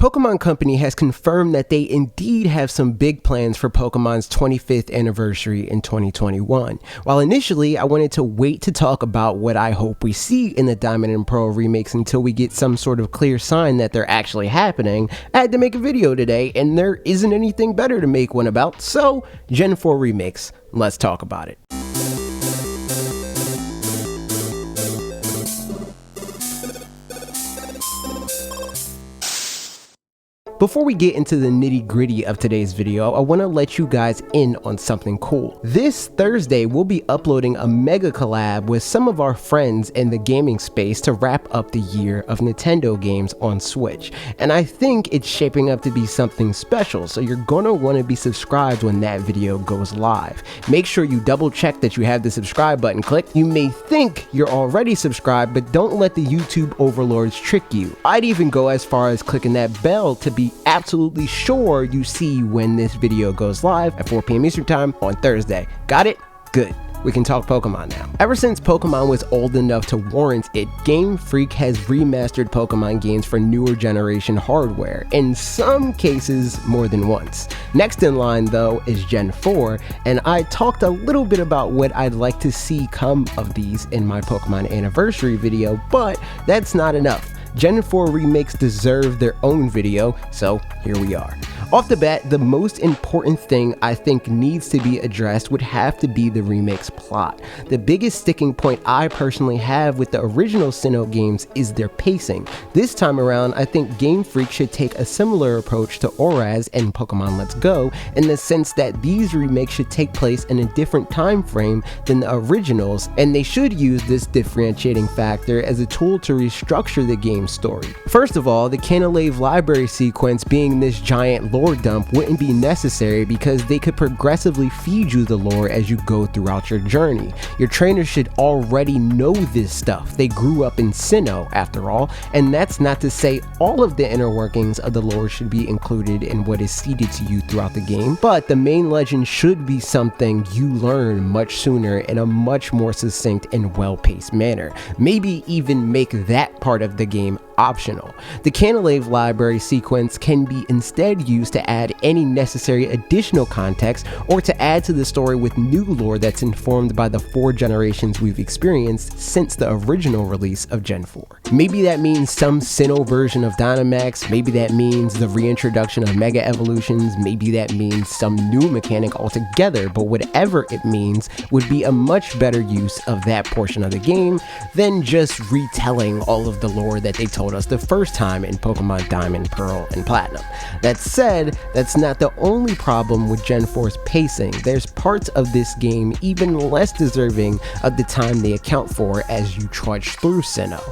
Pokemon Company has confirmed that they indeed have some big plans for Pokemon's 25th anniversary in 2021. While initially I wanted to wait to talk about what I hope we see in the Diamond and Pearl remakes until we get some sort of clear sign that they're actually happening, I had to make a video today and there isn't anything better to make one about, so Gen 4 remakes, let's talk about it. Before we get into the nitty-gritty of today's video, I want to let you guys in on something cool. This Thursday, we'll be uploading a mega collab with some of our friends in the gaming space to wrap up the year of Nintendo games on Switch. And I think it's shaping up to be something special, so you're gonna want to be subscribed when that video goes live. Make sure you double check that you have the subscribe button clicked. You may think you're already subscribed, but don't let the YouTube overlords trick you. I'd even go as far as clicking that bell to be absolutely sure you see when this video goes live at 4 p.m. Eastern Time on Thursday. Got it? Good. We can talk Pokemon now. Ever since Pokemon was old enough to warrant it, Game Freak has remastered Pokemon games for newer generation hardware, in some cases more than once. Next in line though is Gen 4, and I talked a little bit about what I'd like to see come of these in my Pokemon anniversary video, but that's not enough. Gen 4 remakes deserve their own video, so here we are. Off the bat, the most important thing I think needs to be addressed would have to be the remake's plot. The biggest sticking point I personally have with the original Sinnoh games is their pacing. This time around, I think Game Freak should take a similar approach to Oraz and Pokemon Let's Go, in the sense that these remakes should take place in a different time frame than the originals, and they should use this differentiating factor as a tool to restructure the game's story. First of all, the Canalave library sequence being this giant lore dump wouldn't be necessary because they could progressively feed you the lore as you go throughout your journey. Your trainers should already know this stuff. They grew up in Sinnoh after all, and that's not to say all of the inner workings of the lore should be included in what is seeded to you throughout the game, but the main legend should be something you learn much sooner in a much more succinct and well-paced manner. Maybe even make that part of the game optional. The Canalave library sequence can be instead used to add any necessary additional context or to add to the story with new lore that's informed by the 4 generations we've experienced since the original release of Gen 4. Maybe that means some Sinnoh version of Dynamax, maybe that means the reintroduction of Mega Evolutions, maybe that means some new mechanic altogether, but whatever it means would be a much better use of that portion of the game than just retelling all of the lore that they told us the first time in Pokemon Diamond, Pearl, and Platinum. That said, that's not the only problem with Gen 4's pacing. There's parts of this game even less deserving of the time they account for as you trudge through Sinnoh.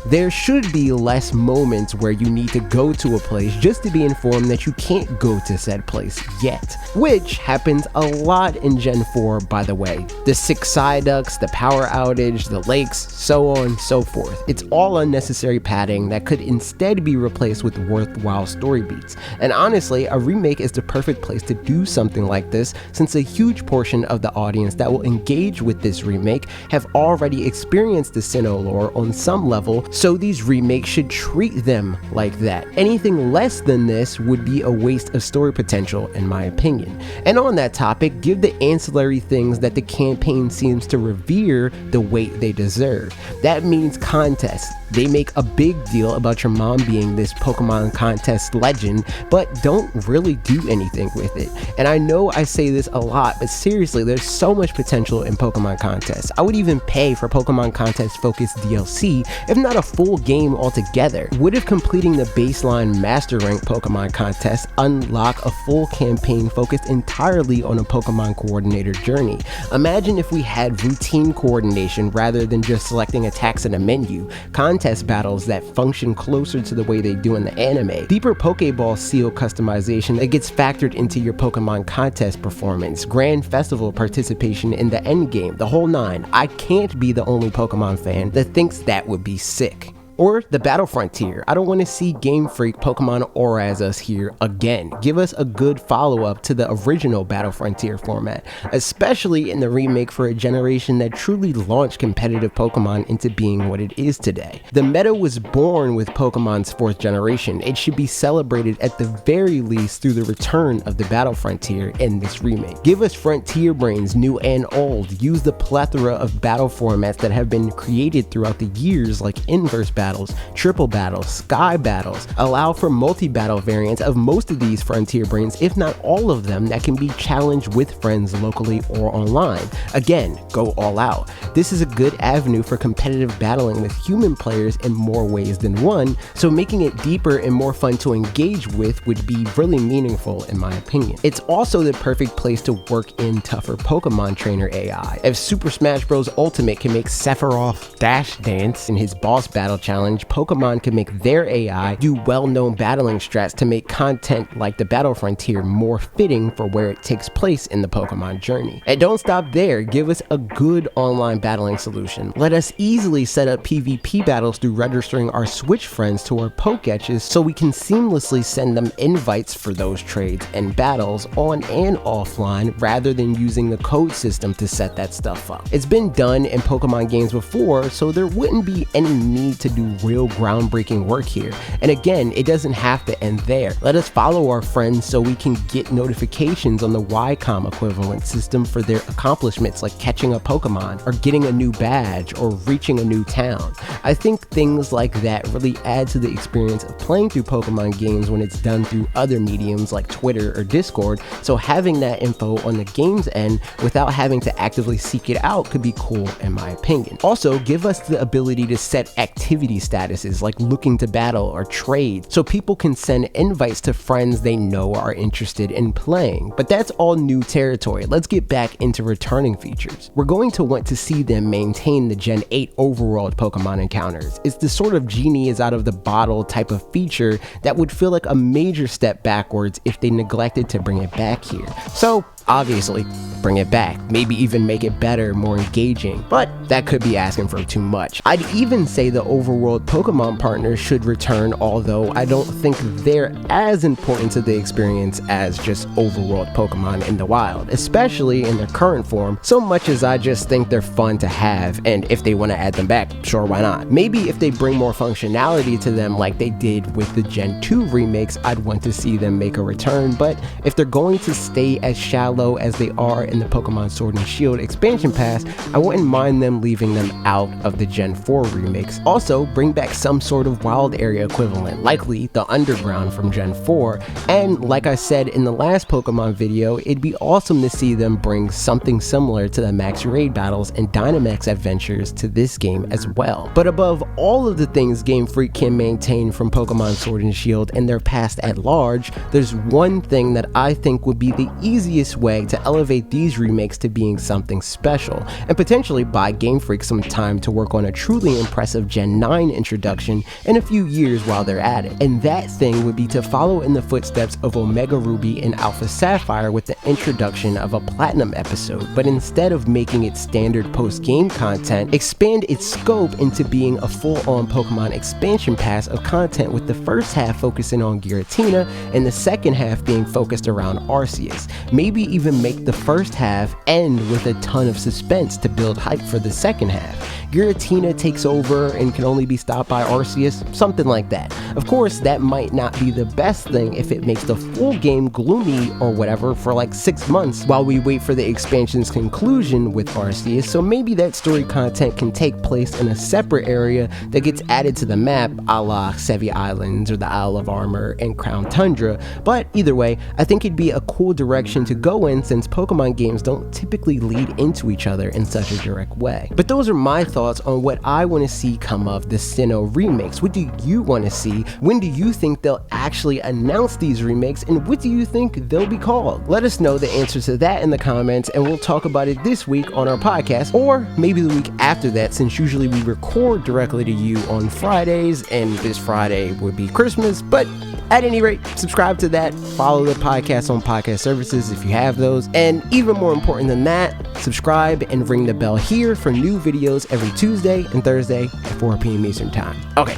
There should be less moments where you need to go to a place just to be informed that you can't go to said place yet, which happens a lot in Gen 4 by the way. The 6 Psyducks, the power outage, the lakes, so on and so forth. It's all unnecessary padding that could instead be replaced with worthwhile story beats. And honestly, a remake is the perfect place to do something like this, since a huge portion of the audience that will engage with this remake have already experienced the Sinnoh lore on some level, so these remakes should treat them like that. Anything less than this would be a waste of story potential in my opinion. And on that topic, give the ancillary things that the campaign seems to revere the weight they deserve. That means contests. They make a big deal about your mom being this Pokemon contest legend, but don't really do anything with it. And I know I say this a lot, but seriously, there's so much potential in Pokemon contests. I would even pay for Pokemon contest focused DLC, if not a full game altogether. What if completing the baseline Master Rank Pokemon contest unlock a full campaign focused entirely on a Pokemon coordinator journey? Imagine if we had routine coordination rather than just selecting attacks in a menu, contest battles that function closer to the way they do in the anime, deeper Pokeball seal customization that gets factored into your Pokemon contest performance, grand festival participation in the endgame, the whole 9. I can't be the only Pokemon fan that thinks that would be sick. Or the Battle Frontier. I don't want to see Game Freak Pokemon Auraz us here again. Give us a good follow-up to the original Battle Frontier format, especially in the remake for a generation that truly launched competitive Pokemon into being what it is today. The meta was born with Pokemon's 4th generation. It should be celebrated at the very least through the return of the Battle Frontier in this remake. Give us Frontier brains, new and old. Use the plethora of battle formats that have been created throughout the years, like inverse battles, triple battles, sky battles. Allow for multi-battle variants of most of these Frontier brains, if not all of them, that can be challenged with friends locally or online. Again, go all out. This is a good avenue for competitive battling with human players in more ways than one, so making it deeper and more fun to engage with would be really meaningful in my opinion. It's also the perfect place to work in tougher Pokemon trainer AI. If Super Smash Bros. Ultimate can make Sephiroth dash dance in his boss battle challenge, Pokemon can make their AI do well-known battling strats to make content like the Battle Frontier more fitting for where it takes place in the Pokemon journey. And don't stop there, give us a good online battling solution. Let us easily set up PvP battles through registering our Switch friends to our Pokétches so we can seamlessly send them invites for those trades and battles on and offline rather than using the code system to set that stuff up. It's been done in Pokemon games before, so there wouldn't be any need to do real groundbreaking work here. And again, it doesn't have to end there. Let us follow our friends so we can get notifications on the YCOM equivalent system for their accomplishments like catching a Pokemon or getting a new badge or reaching a new town. I think things like that really add to the experience of playing through Pokemon games when it's done through other mediums like Twitter or Discord, so having that info on the game's end without having to actively seek it out could be cool in my opinion. Also, give us the ability to set activity statuses like looking to battle or trade so people can send invites to friends they know are interested in playing. But that's all new territory. Let's get back into returning features. We're going to want to see them maintain the Gen 8 overworld Pokemon encounters. It's the sort of genie is out of the bottle type of feature that would feel like a major step backwards if they neglected to bring it back here. So obviously, bring it back, maybe even make it better, more engaging, but that could be asking for too much. I'd even say the overworld Pokemon partners should return, although I don't think they're as important to the experience as just overworld Pokemon in the wild, especially in their current form, so much as I just think they're fun to have, and if they want to add them back, sure, why not? Maybe if they bring more functionality to them like they did with the Gen 2 remakes, I'd want to see them make a return, but if they're going to stay as shallow as they are in the Pokemon Sword and Shield expansion pass, I wouldn't mind them leaving them out of the Gen 4 remakes. Also, bring back some sort of wild area equivalent, likely the Underground from Gen 4, and like I said in the last Pokemon video, it'd be awesome to see them bring something similar to the Max Raid battles and Dynamax adventures to this game as well. But above all of the things Game Freak can maintain from Pokemon Sword and Shield and their past at large, there's one thing that I think would be the easiest way to elevate these remakes to being something special, and potentially buy Game Freak some time to work on a truly impressive Gen 9 introduction in a few years while they're at it. And that thing would be to follow in the footsteps of Omega Ruby and Alpha Sapphire with the introduction of a Platinum episode, but instead of making it standard post-game content, expand its scope into being a full-on Pokemon expansion pass of content, with the first half focusing on Giratina and the second half being focused around Arceus. Maybe even make the first half end with a ton of suspense to build hype for the second half. Giratina takes over and can only be stopped by Arceus, something like that. Of course, that might not be the best thing if it makes the full game gloomy or whatever for like 6 months while we wait for the expansion's conclusion with Arceus, so maybe that story content can take place in a separate area that gets added to the map, a la Sevi Islands or the Isle of Armor and Crown Tundra. But either way, I think it'd be a cool direction to go in since Pokemon games don't typically lead into each other in such a direct way. But those are my thoughts on what I want to see come of the Sinnoh remakes. What do you want to see? When do you think they'll actually announce these remakes, and what do you think they'll be called? Let us know the answer to that in the comments, and we'll talk about it this week on our podcast, or maybe the week after that, since usually we record directly to you on Fridays, and this Friday would be Christmas. But at any rate, subscribe to that, follow the podcast on podcast services if you have those, and even more important than that, subscribe and ring the bell here for new videos every Tuesday and Thursday at 4 p.m. Eastern Time. Okay,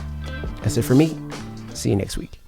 That's it for me. See you next week.